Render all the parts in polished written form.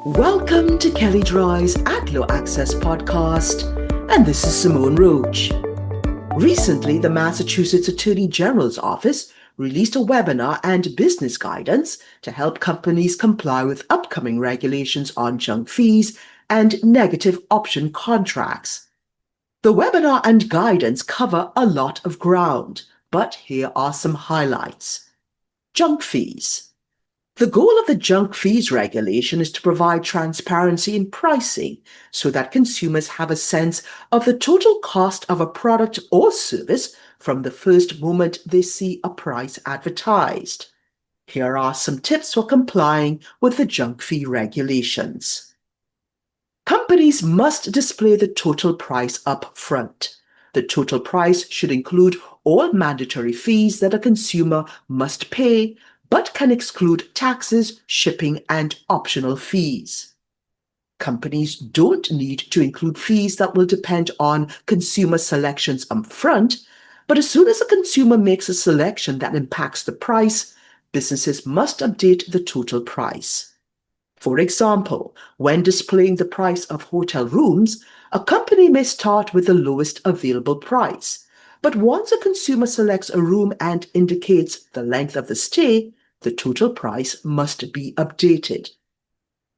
Welcome to Kelly Dry's At Low Access podcast, and this is Simone Roach. Recently, the Massachusetts Attorney General's office released a webinar and business guidance to help companies comply with upcoming regulations on junk fees and negative option contracts. The webinar and guidance cover a lot of ground, but here are some highlights. Junk fees. The goal of the junk fees regulation is to provide transparency in pricing so that consumers have a sense of the total cost of a product or service from the first moment they see a price advertised. Here are some tips for complying with the junk fee regulations. Companies must display the total price up front. The total price should include all mandatory fees that a consumer must pay, but can exclude taxes, shipping, and optional fees. Companies don't need to include fees that will depend on consumer selections upfront, but as soon as a consumer makes a selection that impacts the price, businesses must update the total price. For example, when displaying the price of hotel rooms, a company may start with the lowest available price, but once a consumer selects a room and indicates the length of the stay, the total price must be updated.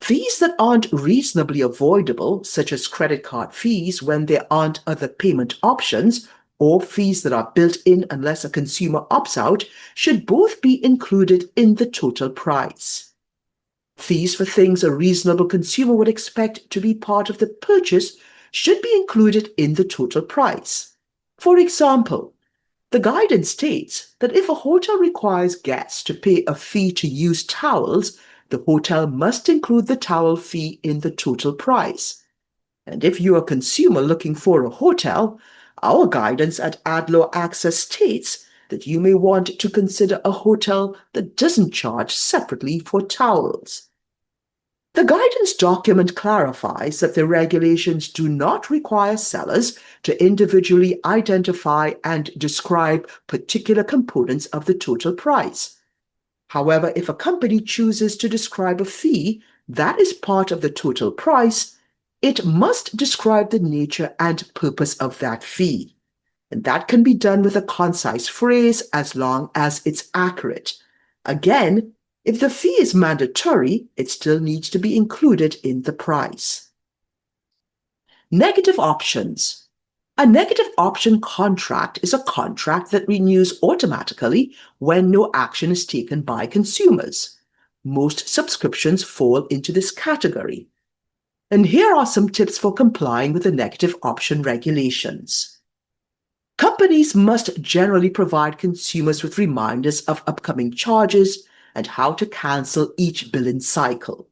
Fees that aren't reasonably avoidable, such as credit card fees when there aren't other payment options, or fees that are built in unless a consumer opts out, should both be included in the total price. Fees for things a reasonable consumer would expect to be part of the purchase should be included in the total price. For example, the guidance states that if a hotel requires guests to pay a fee to use towels, the hotel must include the towel fee in the total price. And if you're a consumer looking for a hotel, our guidance at AdLaw Access states that you may want to consider a hotel that doesn't charge separately for towels. The guidance document clarifies that the regulations do not require sellers to individually identify and describe particular components of the total price. However, if a company chooses to describe a fee that is part of the total price, it must describe the nature and purpose of that fee. And that can be done with a concise phrase as long as it's accurate. Again, if the fee is mandatory, it still needs to be included in the price. Negative options. A negative option contract is a contract that renews automatically when no action is taken by consumers. Most subscriptions fall into this category. And here are some tips for complying with the negative option regulations. Companies must generally provide consumers with reminders of upcoming charges and how to cancel each billing cycle.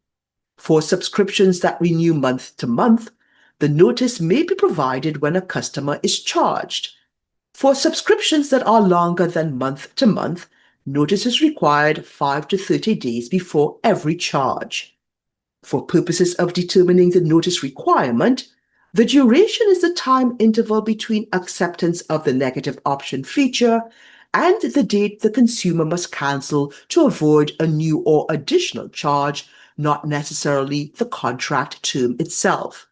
For subscriptions that renew month to month, the notice may be provided when a customer is charged. For subscriptions that are longer than month to month, notice is required 5 to 30 days before every charge. For purposes of determining the notice requirement, the duration is the time interval between acceptance of the negative option feature and the date the consumer must cancel to avoid a new or additional charge, not necessarily the contract term itself.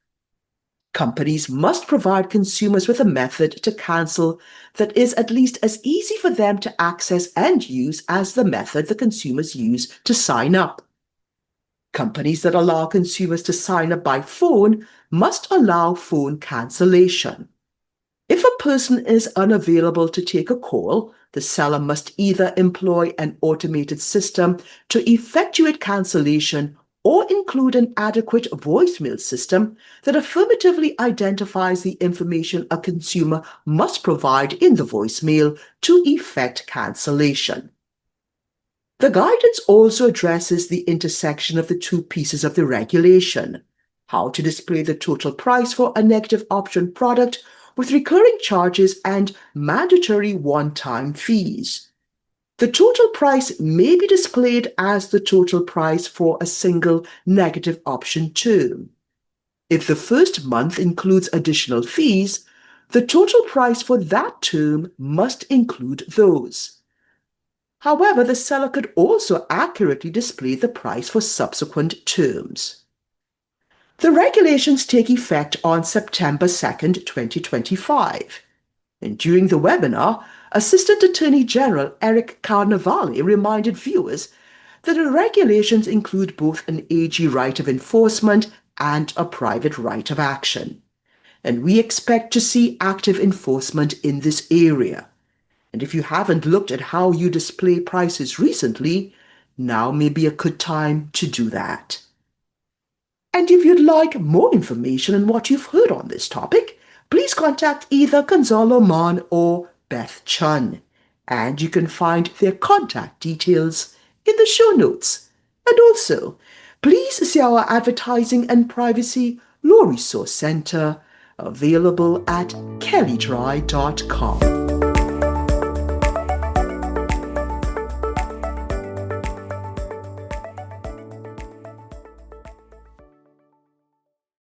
Companies must provide consumers with a method to cancel that is at least as easy for them to access and use as the method the consumers use to sign up. Companies that allow consumers to sign up by phone must allow phone cancellation. If a person is unavailable to take a call, the seller must either employ an automated system to effectuate cancellation or include an adequate voicemail system that affirmatively identifies the information a consumer must provide in the voicemail to effect cancellation. The guidance also addresses the intersection of the two pieces of the regulation: how to display the total price for a negative option product with recurring charges and mandatory one-time fees. The total price may be displayed as the total price for a single negative option term. If the first month includes additional fees, the total price for that term must include those. However, the seller could also accurately display the price for subsequent terms. The regulations take effect on September 2nd, 2025. And during the webinar, Assistant Attorney General Eric Carnevale reminded viewers that the regulations include both an AG right of enforcement and a private right of action. And we expect to see active enforcement in this area. And if you haven't looked at how you display prices recently, now may be a good time to do that. And if you'd like more information on what you've heard on this topic, please contact either Gonzalo Mon or Beth Chun. And you can find their contact details in the show notes. And also, please see our Advertising and Privacy Law Resource Center available at kellydry.com.